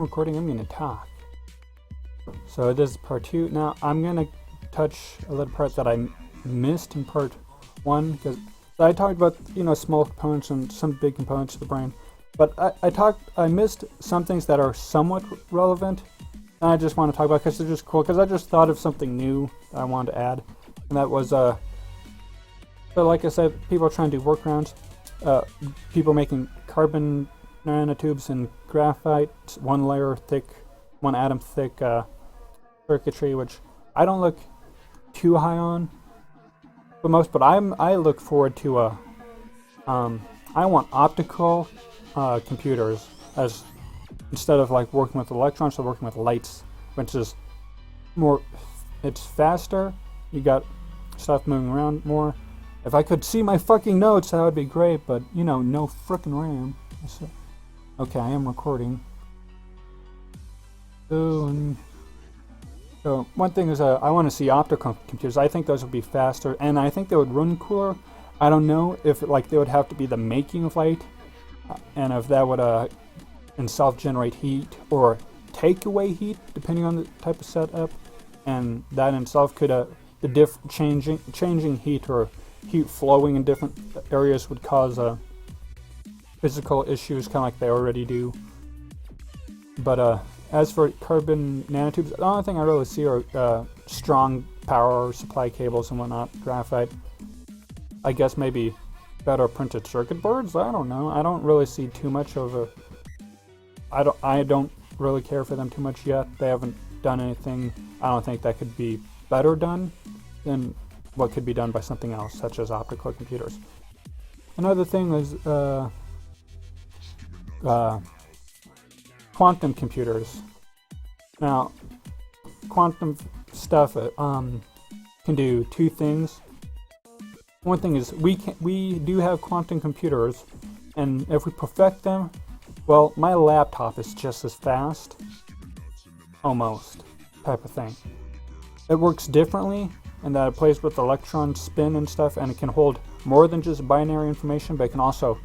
recording, I'm going to talk. So this is part 2. Now I'm going to touch a little part that I missed in part 1, because I talked about, small components and some big components of the brain. But I missed some things that are somewhat relevant, and I just want to talk about because they're just cool, because I just thought of something new that I wanted to add. And that was, but like I said, people are trying to do workarounds. People making carbon nanotubes and graphite, 1 layer thick, 1 atom thick circuitry, which I don't look too high on for most, but I look forward to I want optical computers as instead of like working with electrons, so working with lights, which is more, it's faster, you got stuff moving around more. If I could see my fucking notes, that would be great, but no frickin' RAM. Okay, I am recording. So one thing is I want to see optical computers. I think those would be faster, and I think they would run cooler. I don't know if they would have to be the making of light, and if that would itself generate heat or take away heat, depending on the type of setup, and that in itself could changing heat or heat flowing in different areas would cause physical issues, kind of like they already do. But as for carbon nanotubes, the only thing I really see are strong power supply cables and whatnot, graphite. I guess maybe better printed circuit boards. I don't know. I don't really see too much of I don't really care for them too much yet. They haven't done anything. I don't think that could be better done than what could be done by something else, such as optical computers. Another thing is quantum computers. Now, quantum stuff can do 2 things. One thing is we do have quantum computers, and if we perfect them, well, my laptop is just as fast, almost, type of thing. It works differently in that it plays with electron spin and stuff, and it can hold more than just binary information, but it can also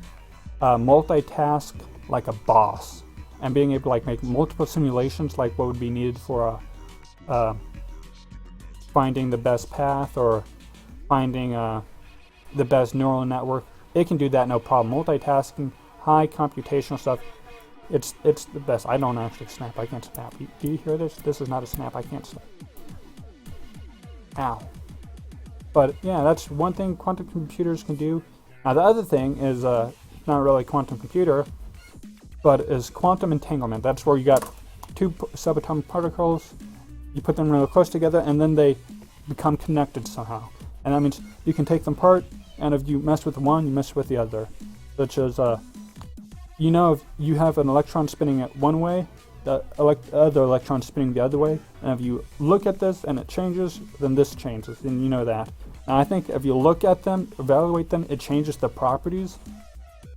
multitask like a boss, and being able to make multiple simulations, like what would be needed for finding the best path or finding the best neural network. It can do that no problem. Multitasking, high computational stuff, it's the best. I don't actually snap. I can't snap. Do you hear this? This is not a snap. I can't snap. Ow. But yeah, that's one thing quantum computers can do. Now the other thing is not really quantum computer, but is quantum entanglement. That's where you got 2 subatomic particles, you put them really close together, and then they become connected somehow. And that means you can take them apart, and if you mess with one, you mess with the other. Such as, if you have an electron spinning it one way, the other electron spinning the other way, and if you look at this and it changes, then this changes, and you know that. And I think if you look at them, evaluate them, it changes the properties,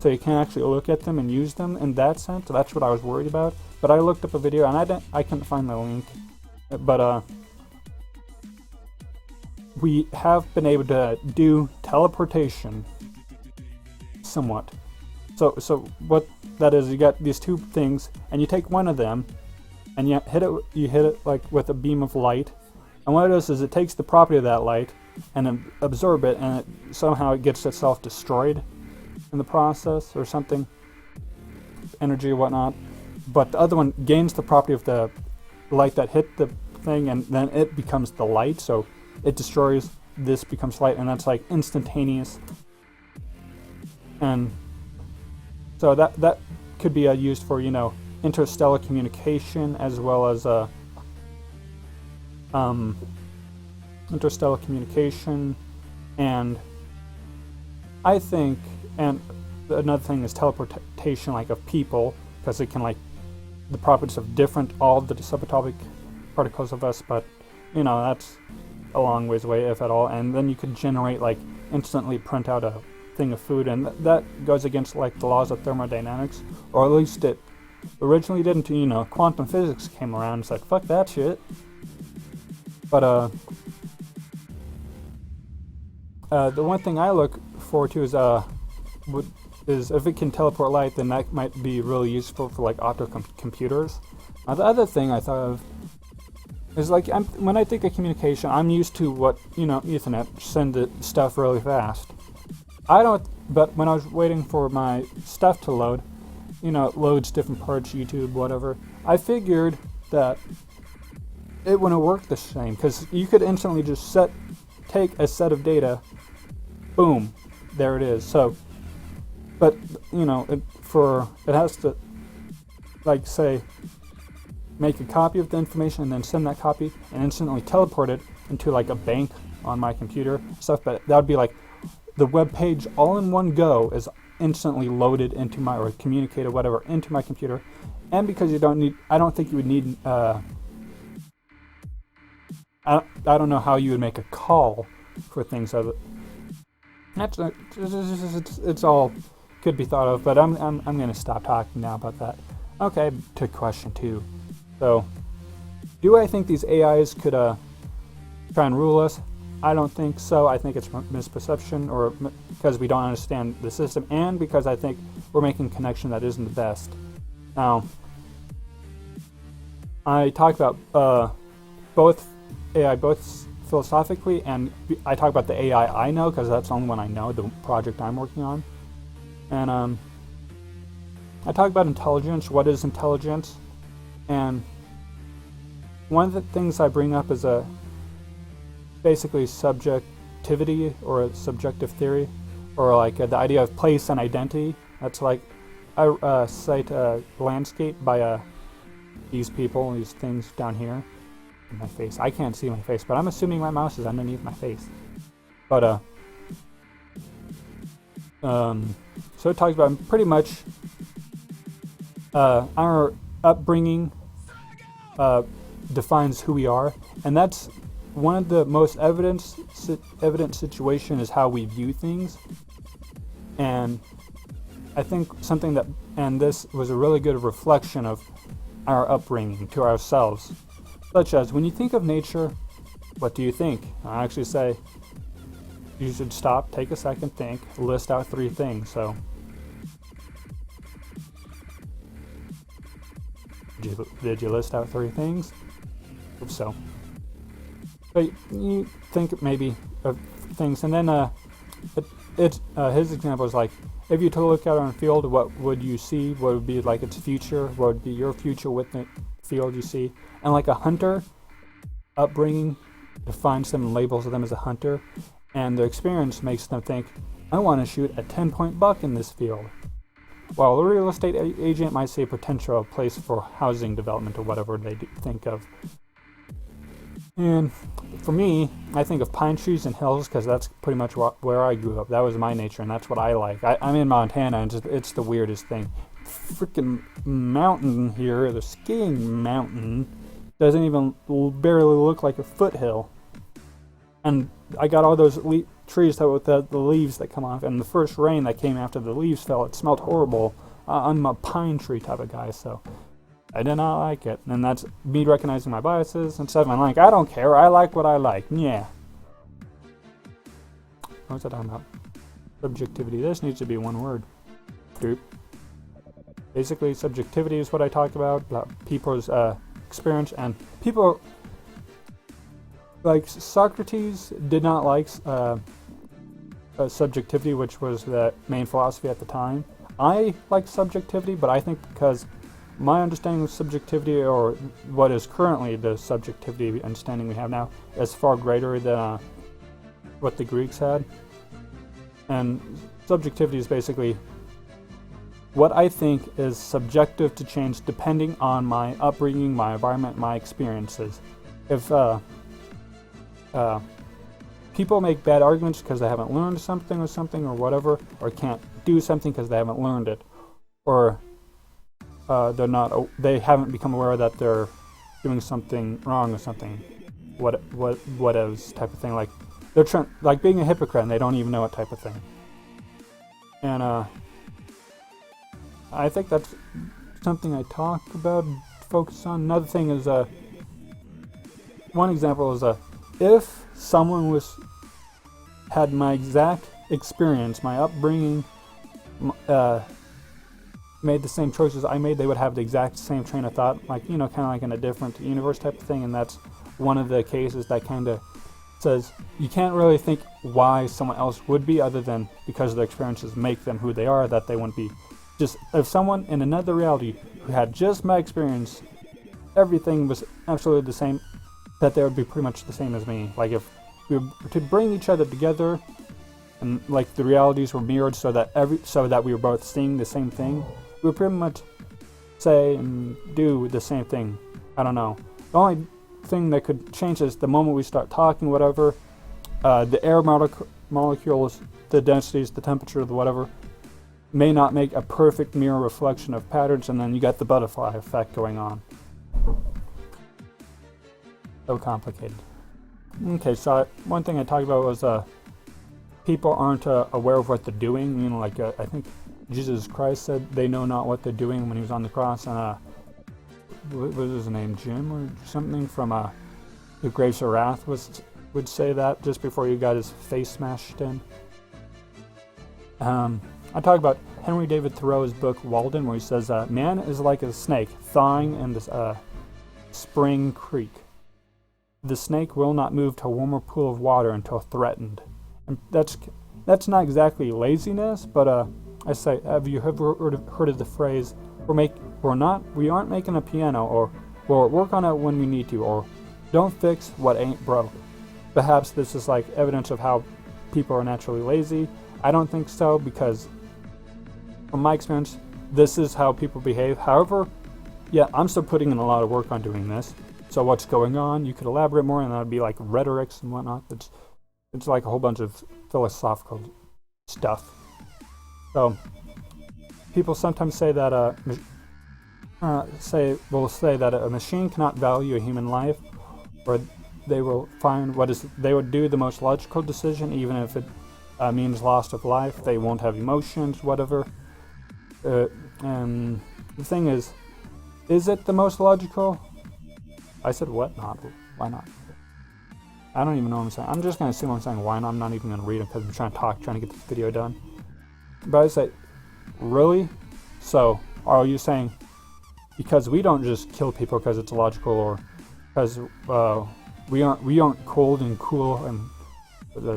so you can actually look at them and use them in that sense. So that's what I was worried about. But I looked up a video, and I couldn't find the link. But we have been able to do teleportation somewhat. So what that is, you got these 2 things, and you take one of them, and you hit it like with a beam of light, and what it does is it takes the property of that light and absorb it, and somehow it gets itself destroyed in the process or something, energy or whatnot. But the other one gains the property of the light that hit the thing, and then it becomes the light, so it destroys, this becomes light, and that's like instantaneous. And so that could be used for interstellar communication, as well as interstellar communication, and I think, and another thing is teleportation, like of people, because it can the properties of all the subatomic particles of us, but that's a long ways away, if at all. And then you could generate instantly print out a thing of food, and that goes against the laws of thermodynamics, or at least it originally did, until quantum physics came around and said fuck that shit. But the one thing I look forward to is if it can teleport light, then that might be really useful for optical computers. The other thing I thought of is like when I think of communication, I'm used to what, Ethernet, send the stuff really fast. But when I was waiting for my stuff to load, it loads different parts, YouTube, whatever, I figured that it wouldn't work the same, because you could instantly just take a set of data, boom, there it is. So, but, it has to, like, say, make a copy of the information and then send that copy and instantly teleport it into like a bank on my computer stuff. But that would be like the web page all in one go is instantly loaded into or communicated whatever into my computer. And because I don't think you would need, I don't know how you would make a call for things of it. It's all could be thought of, but I'm going to stop talking now about that. Okay, to question 2. So, do I think these AIs could try and rule us? I don't think so. I think it's misperception, or because we don't understand the system, and because I think we're making a connection that isn't the best. Now, I talk about both AI, both philosophically, and I talk about the AI I know, because that's the only one I know, the project I'm working on. And I talk about intelligence, what is intelligence, and one of the things I bring up is basically subjectivity, or a subjective theory, or like the idea of place and identity. That's like I cite a landscape by these people, these things down here in my face. I can't see my face, but I'm assuming my mouse is underneath my face. But so it talks about pretty much our upbringing defines who we are, and that's one of the most evident situation is how we view things. And I think this was a really good reflection of our upbringing to ourselves. Such as, when you think of nature, what do you think? I actually say you should stop, take a second, think, list out 3 things. So, did you list out 3 things? Hope so. But you think maybe of things, and then his example is like, if you were to look out on a field, what would you see? What would be like its future? What would be your future with the field you see? And like a hunter, upbringing defines them and labels them as a hunter, and their experience makes them think, I want to shoot a 10-point buck in this field. While a real estate agent might see a potential place for housing development or whatever they think of. And for me, I think of pine trees and hills, because that's pretty much where I grew up. That was my nature, and that's what I like. I'm in Montana, and it's the weirdest thing. Freaking mountain here, the skiing mountain, doesn't even barely look like a foothill. And I got all those trees with the leaves that come off, and the first rain that came after the leaves fell, it smelled horrible. I'm a pine tree type of guy, so I did not like it. And that's me recognizing my biases and stuff. I'm like, I don't care, I like what I like. Yeah. What was I talking about? Subjectivity. This needs to be one word. Group. Basically, subjectivity is what I talk about people's experience, and people like Socrates did not like subjectivity, which was the main philosophy at the time. I like subjectivity, but I think because my understanding of subjectivity, or what is currently the subjectivity understanding we have now, is far greater than what the Greeks had. And subjectivity is basically what I think is subjective to change depending on my upbringing, my environment, my experiences. If people make bad arguments because they haven't learned something or whatever, or can't do something because they haven't learned it, or they haven't become aware that they're doing something wrong or something, what is type of thing, like they're trying, like being a hypocrite and they don't even know it type of thing. And I think that's something I talk about, focus on. Another thing is one example is if someone had my exact experience, my upbringing, made the same choices I made, they would have the exact same train of thought, like, kind of like in a different universe type of thing. And that's one of the cases that kind of says you can't really think why someone else would be, other than because their experiences make them who they are, that they wouldn't be. Just if someone in another reality who had just my experience, everything was absolutely the same, that they would be pretty much the same as me. Like if we were to bring each other together, and like the realities were mirrored, so that we were both seeing the same thing, we would pretty much say and do the same thing. I don't know. The only thing that could change is the moment we start talking, whatever, the air molecules, the densities, the temperature, the whatever, may not make a perfect mirror reflection of patterns, and then you got the butterfly effect going on. So complicated. Okay, so one thing I talked about was people aren't aware of what they're doing. Like I think Jesus Christ said they know not what they're doing when he was on the cross, and what was his name, Jim or something from The Grapes of Wrath would say that just before he got his face smashed in. I talk about Henry David Thoreau's book Walden, where he says, man is like a snake thawing in this spring creek. The snake will not move to a warmer pool of water until threatened. And that's not exactly laziness, but I say, have you ever heard of the phrase, we aren't making a piano, or we'll work on it when we need to, or don't fix what ain't broke. Perhaps this is like evidence of how people are naturally lazy. I don't think so, because from my experience, this is how people behave. However, yeah, I'm still putting in a lot of work on doing this. So what's going on? You could elaborate more, and that would be like rhetorics and whatnot. It's like a whole bunch of philosophical stuff. So people sometimes say that say that a machine cannot value a human life, or they will find they would do the most logical decision, even if it means loss of life. They won't have emotions, whatever. And the thing is it the most logical? I said what not? Why not? I don't even know what I'm saying. I'm just going to assume I'm saying why not. I'm not even going to read it because I'm trying to get this video done. But I say, really? So, are you saying because we don't just kill people because it's logical, or because we aren't cold and cool and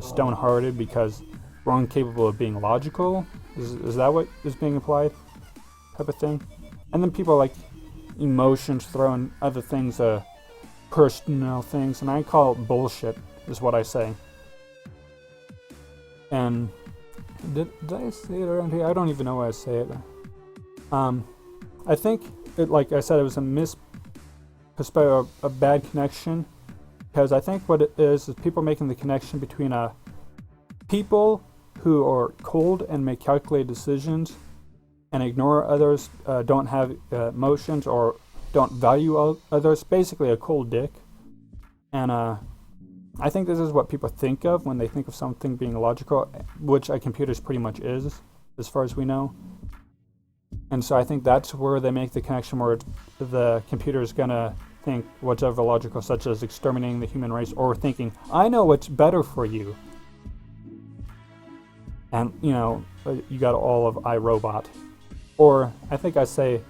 stone-hearted because we're incapable of being logical? Is that what is being implied? Type of thing? And then people like emotions, throwing other things, personal things, and I call it bullshit, is what I say. And did I say it around here? I don't even know why I say it. I think like I said, it was a bad connection, because I think what it is people making the connection between people who are cold and make calculated decisions and ignore others, don't have emotions, or don't value others, basically a cold dick. And I think this is what people think of when they think of something being logical, which a computer pretty much is, as far as we know. And so I think that's where they make the connection, where the computer is going to think whatever logical, such as exterminating the human race, or thinking, I know what's better for you. And, you got all of iRobot. Or, I think I say,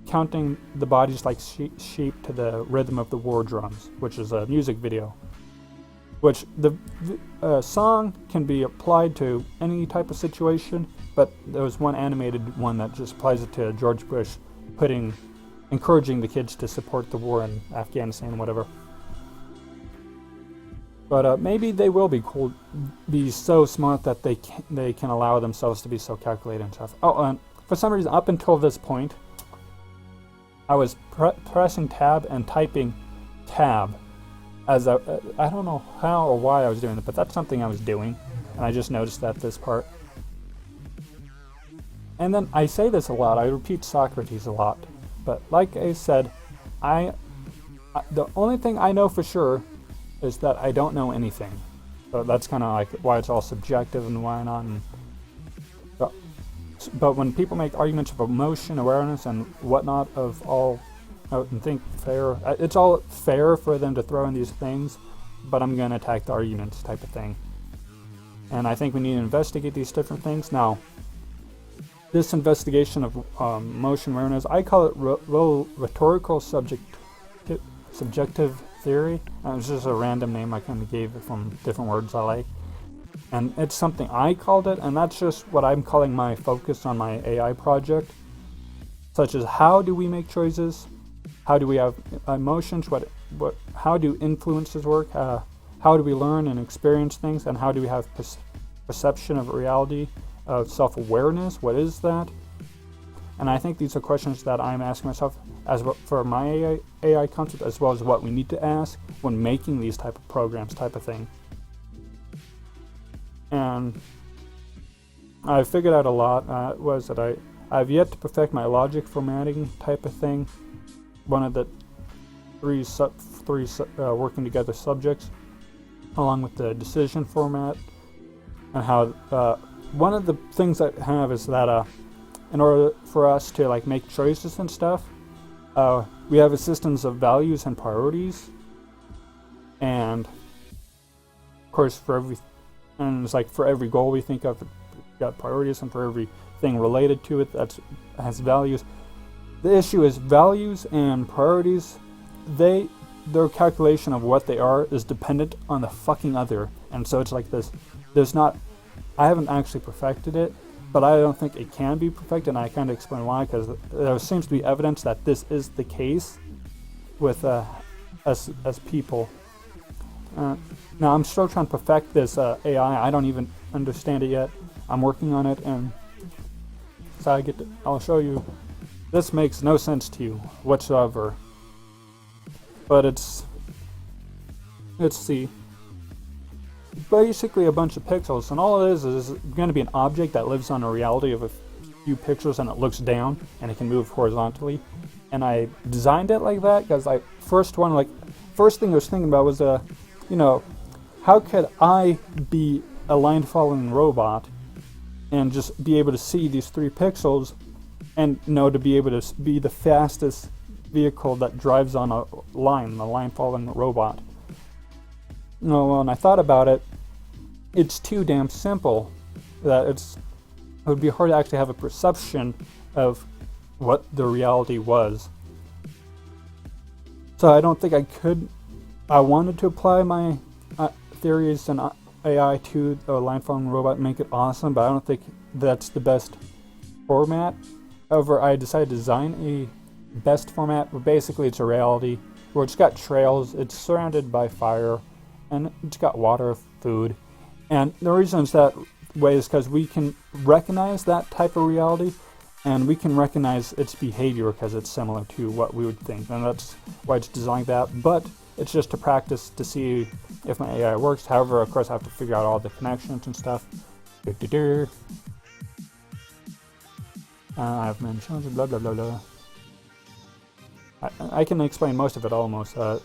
counting the bodies like sheep to the rhythm of the war drums, which is a music video. Which the song can be applied to any type of situation, but there was one animated one that just applies it to George Bush encouraging the kids to support the war in Afghanistan, whatever. But maybe they will be so smart that they can allow themselves to be so calculated and stuff. Oh, and for some reason, up until this point, I was pressing tab and typing tab. I don't know how or why I was doing it, but that's something I was doing, and I just noticed that this part. And then I say this a lot, I repeat Socrates a lot, but like I said, the only thing I know for sure is that I don't know anything. So that's kind of like why it's all subjective and why not. But when people make arguments of emotion, awareness, and whatnot of all, and think fair, it's all fair for them to throw in these things, but I'm going to attack the arguments type of thing. And I think we need to investigate these different things. Now, this investigation of emotion awareness, I call it rhetorical subjective theory. It's just a random name I kind of gave it from different words I like. And it's something I called it, and that's just what I'm calling my focus on my AI project. Such as, how do we make choices? How do we have emotions? How do influences work? How do we learn and experience things? And how do we have perception of reality, of self-awareness? What is that? And I think these are questions that I'm asking myself as for my AI concept, as well as what we need to ask when making these type of programs, type of thing. And I figured out a lot. Was that I've yet to perfect my logic formatting type of thing. One of the three working together subjects, along with the decision format, and how one of the things I have is that in order for us to like make choices and stuff, we have a systems of values and priorities, and of course it's like for every goal we think of, we've got priorities, and for everything related to it that has values. The issue is values and priorities, their calculation of what they are is dependent on the fucking other. And so it's like this, I haven't actually perfected it, but I don't think it can be perfected, and I kind of explain why, because there seems to be evidence that this is the case with us as people. Now I'm still trying to perfect this AI. I don't even understand it yet. I'm working on it, and so I'll show you. This makes no sense to you whatsoever, but it's basically a bunch of pixels, and all it is going to be an object that lives on a reality of a few pixels, and it looks down and it can move horizontally. And I designed it like that because first thing I was thinking about was how could I be a line following robot and just be able to see these 3 pixels and to be able to be the fastest vehicle that drives on a line following robot. When I thought about it, it's too damn simple that it would be hard to actually have a perception of what the reality was. So I don't think I wanted to apply my theories and AI to a line following robot and make it awesome, but I don't think that's the best format. However, I decided to design a best format where basically it's a reality where it's got trails, it's surrounded by fire, and it's got water, food. And the reason it's that way is because we can recognize that type of reality, and we can recognize its behavior because it's similar to what we would think. And that's why it's designed that. But it's just to practice to see if my AI works. However, of course, I have to figure out all the connections and stuff. I've mentioned blah blah blah blah. I can explain most of it almost. So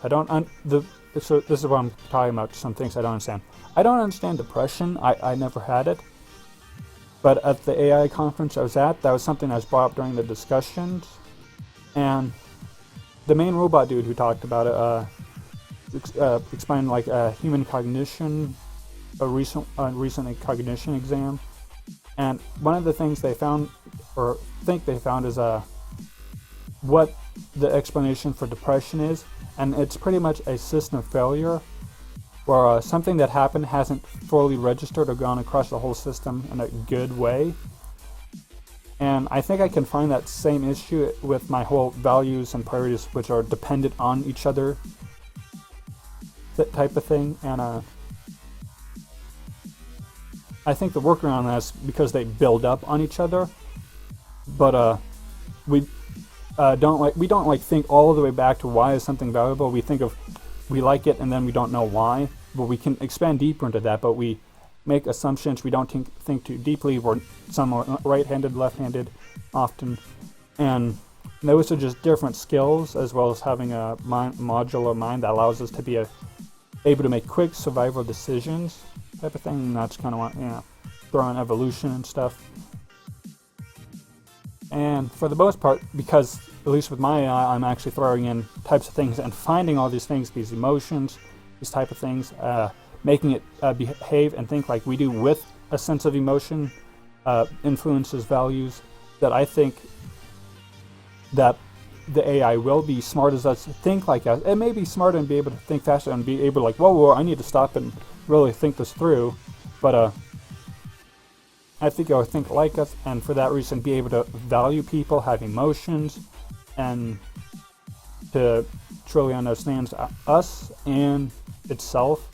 this is what I'm talking about. Some things I don't understand. I don't understand depression. I never had it. But at the AI conference I was at, that was something that was brought up during the discussions. And the main robot dude who talked about it explained like human cognition, a recent cognition exam. And one of the things they found, or think they found, is what the explanation for depression is, and it's pretty much a system failure where something that happened hasn't fully registered or gone across the whole system in a good way. And I think I can find that same issue with my whole values and priorities, which are dependent on each other, that type of thing. And I think the workaround on that is because they build up on each other, but we don't think all the way back to why is something valuable. We like it and then we don't know why, but we can expand deeper into that. But we make assumptions. We don't think too deeply. Some are right-handed, left-handed, often, and those are just different skills, as well as having a modular mind that allows us to be able to make quick survival decisions, type of thing. And that's kind of what throw in evolution and stuff. And for the most part, because at least with my AI, I'm actually throwing in types of things and finding all these things, these emotions, these type of things, making it behave and think like we do with a sense of emotion, influences, values, that I think that the AI will be smart as us, think like us. It may be smart and be able to think faster and be able to like, whoa, I need to stop and really think this through. But I think it will think like us, and for that reason be able to value people, have emotions, and to truly understand us and itself,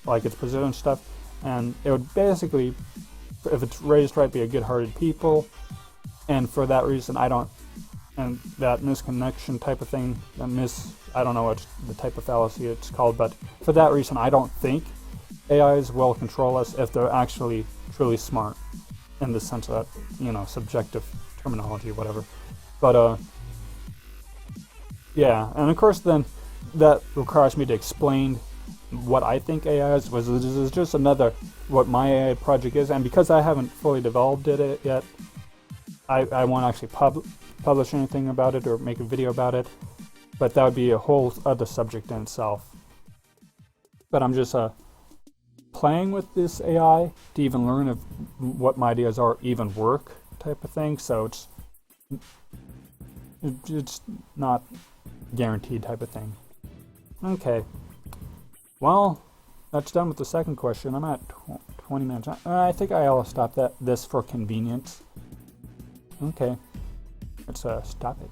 like its position and stuff. And it would basically, if it's raised right, be a good-hearted people. And for that reason, I don't, and that misconnection type of thing, I don't know what the type of fallacy it's called, but for that reason, I don't think AIs will control us if they're actually truly smart, in the sense that, subjective terminology, whatever. But, yeah, and of course then, that requires me to explain what I think AI is. This is just another, what my AI project is, and because I haven't fully developed it yet, I won't actually publish anything about it or make a video about it, but that would be a whole other subject in itself. But I'm just playing with this AI to even learn if what my ideas are even work, type of thing. So it's not guaranteed, type of thing. Okay, well, that's done with the second question. I'm at 20 minutes. I think I'll stop this for convenience. Okay, let's stop it.